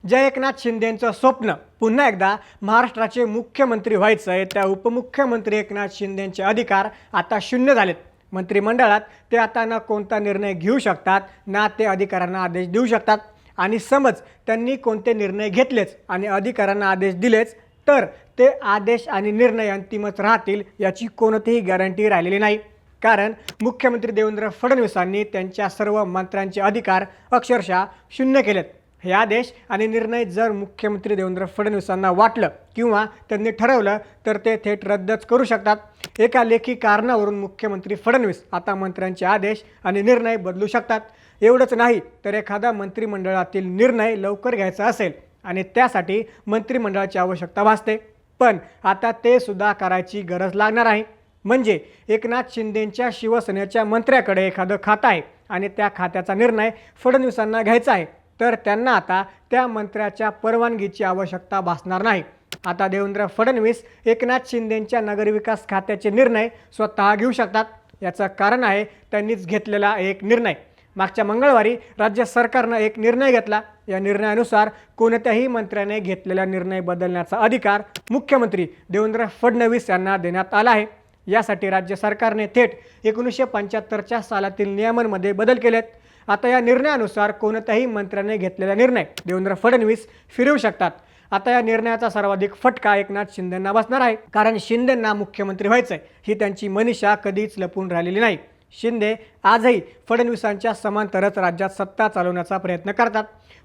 ज्या एकनाथ शिंदेंचं स्वप्न पुन्हा एकदा महाराष्ट्राचे मुख्यमंत्री व्हायचं आहे, त्या उपमुख्यमंत्री एकनाथ शिंदेंचे अधिकार आता शून्य झालेत। मंत्रिमंडळात ते आता ना कोणता निर्णय घेऊ शकतात ना ते अधिकाऱ्यांना आदेश देऊ शकतात। आणि समज त्यांनी कोणते निर्णय घेतलेच आणि अधिकाऱ्यांना आदेश दिलेच तर ते आदेश आणि निर्णय अंतिमच राहतील याची कोणतीही गॅरंटी राहिलेली नाही। कारण मुख्यमंत्री देवेंद्र फडणवीसांनी त्यांच्या सर्व मंत्र्यांचे अधिकार अक्षरशः शून्य केलेत। हे आदेश आणि निर्णय जर मुख्यमंत्री देवेंद्र फडणवीसांना वाटलं किंवा त्यांनी ठरवलं तर ते थेट रद्दच करू शकतात। एका लेखी कारणावरून मुख्यमंत्री फडणवीस आता मंत्र्यांचे आदेश आणि निर्णय बदलू शकतात। एवढंच नाही तर एखादा मंत्रिमंडळातील निर्णय लवकर घ्यायचा असेल आणि त्यासाठी मंत्रिमंडळाची आवश्यकता भासते, पण आता ते सुद्धा करायची गरज लागणार आहे। म्हणजे एकनाथ शिंदेंच्या शिवसेनेच्या मंत्र्याकडे एखादं खातं आहे आणि त्या खात्याचा निर्णय फडणवीसांना घ्यायचा आहे तर त्यांना आता त्या मंत्र्याच्या परवानगीची आवश्यकता भासणार नाही। आता देवेंद्र फडणवीस एकनाथ शिंदेंच्या नगरविकास खात्याचे निर्णय स्वतः घेऊ शकतात। याचं कारण आहे त्यांनीच घेतलेला एक निर्णय। मागच्या मंगळवारी राज्य सरकारनं एक निर्णय घेतला। या निर्णयानुसार कोणत्याही मंत्र्याने घेतलेला निर्णय बदलण्याचा अधिकार मुख्यमंत्री देवेंद्र फडणवीस यांना देण्यात आला आहे। यासाठी राज्य सरकारने थेट 1975च्या सालातील नियमांमध्ये बदल केलेत। आता या निर्णयानुसार कोणत्याही मंत्र्याने घेतलेला निर्णय देवेंद्र फडणवीस फिरवू शकतात। आता या निर्णयाचा सर्वाधिक फटका एकनाथ शिंदेंना बसणार आहे, कारण शिंदेंना मुख्यमंत्री व्हायचं आहे ही त्यांची मनीषा कधीच लपून राहिलेली नाही। शिंदे आजही फडणवीसांच्या समांतरच राज्यात सत्ता चालवण्याचा प्रयत्न करतात,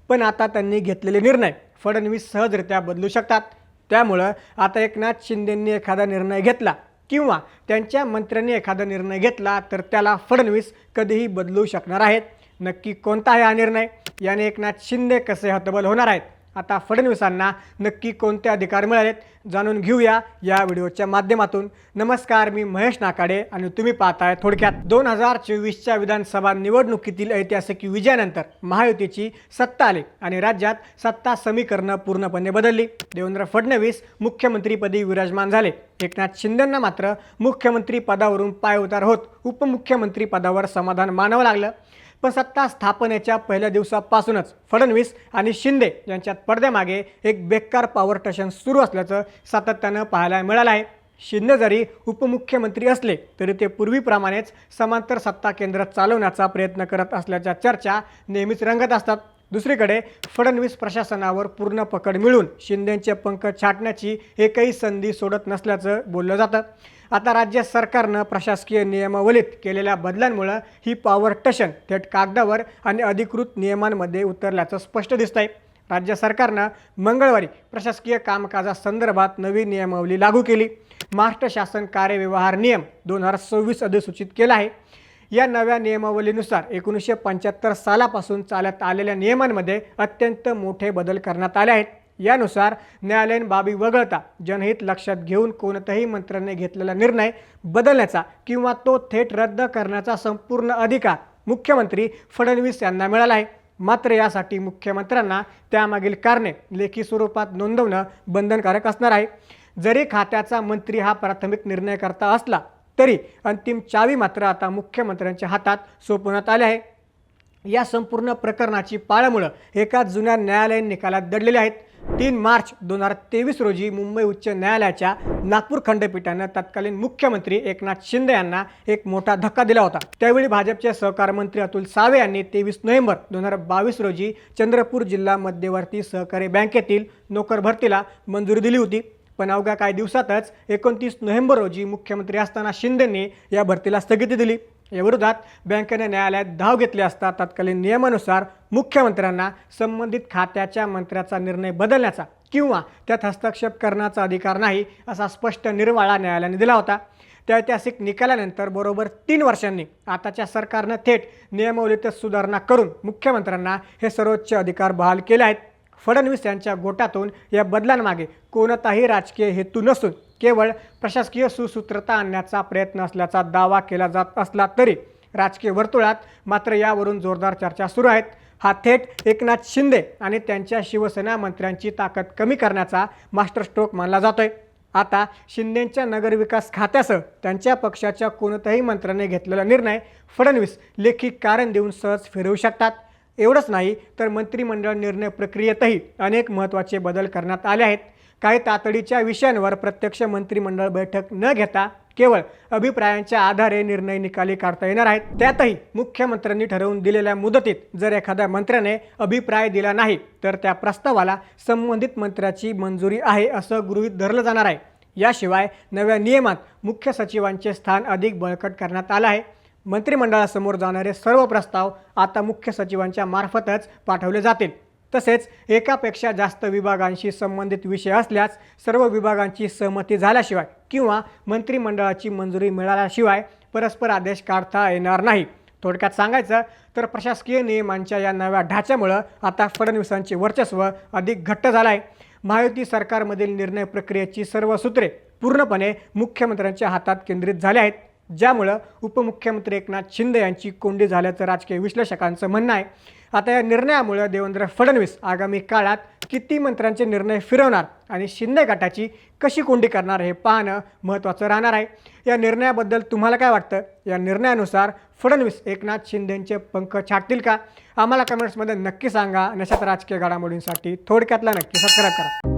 पण आता त्यांनी घेतलेले निर्णय फडणवीस सहजरित्या बदलू शकतात। त्यामुळं आता एकनाथ शिंदेंनी एखादा निर्णय घेतला किंवा त्यांच्या मंत्र्यांनी एखादा निर्णय घेतला तर त्याला फडणवीस कधीही बदलू शकणार आहेत। नक्की कोणता आहे हा निर्णय, याने एकनाथ शिंदे कसे हतबल होणार आहेत, आता फडणवीसांना नक्की कोणते अधिकार मिळालेत जाणून घेऊया या व्हिडिओच्या माध्यमातून। नमस्कार, मी महेश नाकाडे आणि तुम्ही पाहताय थोडक्यात। 2024च्या विधानसभा निवडणुकीतील ऐतिहासिक विजयानंतर महायुतीची सत्ता आली आणि राज्यात सत्ता समीकरणं पूर्णपणे बदलली। देवेंद्र फडणवीस मुख्यमंत्रीपदी विराजमान झाले। एकनाथ शिंदेंना मात्र मुख्यमंत्री पदावरून पायउतार होत उपमुख्यमंत्री पदावर समाधान मानावं लागलं। पण सत्ता स्थापनेच्या पहिल्या दिवसापासूनच फडणवीस आणि शिंदे यांच्यात पडद्यामागे एक बेकार पॉवर टशन सुरू असल्याचं सातत्यानं पाहायला मिळालं आहे। शिंदे जरी उपमुख्यमंत्री असले तरी ते पूर्वीप्रमाणेच समांतर सत्ता केंद्र चालवण्याचा प्रयत्न करत असल्याच्या चर्चा नेहमीच रंगत असतात। दुसरीकडे फडणवीस प्रशासनावर पूर्ण पकड मिळून शिंदेंचे पंख छाटण्याची एकही संधी सोडत नसल्याचं बोललं जातं। आता राज्य सरकारनं प्रशासकीय नियमावलीत केलेल्या बदलांमुळे ही पॉवर टशन थेट कागदावर आणि अधिकृत नियमांमध्ये उतरल्याचं स्पष्ट दिसतंय। राज्य सरकारनं मंगळवारी प्रशासकीय कामकाजासंदर्भात नवी नियमावली लागू केली। महाराष्ट्र शासन कार्यव्यवहार नियम 2024 अधिसूचित केला आहे। या नव्या नियमावलीनुसार 1975 सालापासून चालत आलेल्या नियमांमध्ये अत्यंत मोठे बदल करण्यात आले आहेत। यानुसार न्यायालयीन बाबी वगळता जनहित लक्षात घेऊन कोणत्याही मंत्र्याने घेतलेला निर्णय बदलण्याचा किंवा तो थेट रद्द करण्याचा संपूर्ण अधिकार मुख्यमंत्री फडणवीस यांना मिळाला आहे। मात्र यासाठी मुख्यमंत्र्यांना त्यामागील कारणे लेखी स्वरूपात नोंदवणं बंधनकारक असणार आहे। जरी खात्याचा मंत्री हा प्राथमिक निर्णय करता असला तरी अंतिम चावी मात्र आता मुख्यमंत्र्यांच्या हातात सोपवण्यात आली आहे। या संपूर्ण प्रकरणाची पाळंमुळं एका जुन्या न्यायालयीन निकालात दडलेली आहेत। 3 मार्च 2023 रोजी मुंबई उच्च न्यायालयाच्या नागपूर खंडपीठानं तत्कालीन मुख्यमंत्री एकनाथ शिंदे यांना एक मोठा धक्का दिला होता। त्यावेळी भाजपचे सहकार मंत्री अतुल सावे यांनी 23 नोव्हेंबर 2022 रोजी चंद्रपूर जिल्हा मध्यवर्ती सहकारी बँकेतील नोकर भरतीला मंजुरी दिली होती। पण अवघ्या काही दिवसातच 29 नोव्हेंबर रोजी मुख्यमंत्री असताना शिंदेंनी या भरतीला स्थगिती दिली। या विरोधात बँकेने न्यायालयात धाव घेतली असता तत्कालीन नियमानुसार मुख्यमंत्र्यांना संबंधित खात्याच्या मंत्र्याचा निर्णय बदलण्याचा किंवा त्यात हस्तक्षेप करण्याचा अधिकार नाही असा स्पष्ट निर्वाळा न्यायालयाने दिला होता। त्या ऐतिहासिक निकालानंतर बरोबर 3 वर्षांनी आताच्या सरकारनं थेट नियमावलीतच सुधारणा करून मुख्यमंत्र्यांना हे सर्वोच्च अधिकार बहाल केले आहेत। फडणवीस यांच्या गोटातून या बदलांमागे कोणताही राजकीय हेतू नसून केवळ प्रशासकीय सुसूत्रता आणण्याचा प्रयत्न असल्याचा दावा केला जात असला तरी राजकीय वर्तुळात मात्र यावरून जोरदार चर्चा सुरू आहेत। हा थेट एकनाथ शिंदे आणि त्यांच्या शिवसेना मंत्र्यांची ताकद कमी करण्याचा मास्टर स्ट्रोक मानला जातोय। आता शिंदेंच्या नगरविकास खात्यासह त्यांच्या पक्षाच्या कोणत्याही मंत्र्याने घेतलेला निर्णय फडणवीस लेखी कारण देऊन सहज फिरवू शकतात। एवढंच नाही तर मंत्रिमंडळ निर्णय प्रक्रियेतही अनेक महत्त्वाचे बदल करण्यात आले आहेत. काही तातडीच्या विषयांवर प्रत्यक्ष मंत्रिमंडळ बैठक न घेता केवळ अभिप्रायांच्या आधारे निर्णय निकाली काढता येणार आहेत. त्यातही मुख्यमंत्र्यांनी ठरवून दिलेल्या मुदतीत जर एखाद्या मंत्र्याने अभिप्राय दिला नाही तर त्या प्रस्तावाला संबंधित मंत्र्याची मंजुरी आहे असं गृहीत धरलं जाणार आहे. याशिवाय नव्या नियमात मुख्य सचिवांचे स्थान अधिक बळकट करण्यात आलं आहे. मंत्रिमंडळासमोर जाणारे सर्व प्रस्ताव आता मुख्य सचिवांच्या मार्फतच पाठवले जातील. तसेच एकापेक्षा जास्त विभागांशी संबंधित विषय असल्यास सर्व विभागांची सहमती झाल्याशिवाय किंवा मंत्रिमंडळाची मंजुरी मिळाल्याशिवाय परस्पर आदेश काढता येणार नाही. थोडक्यात सांगायचं तर प्रशासकीय नियमांच्या या नव्या ढाच्यामुळं आता फडणवीसांचे वर्चस्व अधिक घट्ट झालं आहे. महायुती सरकारमधील निर्णय प्रक्रियेची सर्व सूत्रे पूर्णपणे मुख्यमंत्र्यांच्या हातात केंद्रित झाले आहेत, ज्यामुळं उपमुख्यमंत्री एकनाथ शिंदे यांची कोंडी झाल्याचं राजकीय विश्लेषकांचं म्हणणं आहे. आता या निर्णयामुळे देवेंद्र फडणवीस आगामी काळात किती मंत्र्यांचे निर्णय फिरवणार आणि शिंदे गटाची कशी कोंडी करणार हे पाहणं महत्त्वाचं राहणार आहे. या निर्णयाबद्दल तुम्हाला काय वाटतं? या निर्णयानुसार फडणवीस एकनाथ शिंदेंचे पंख छाटतील का? आम्हाला कमेंट्समध्ये नक्की सांगा. अशाच राजकीय घडामोडींसाठी थोडक्यातला नक्की सबस्क्राईब करा.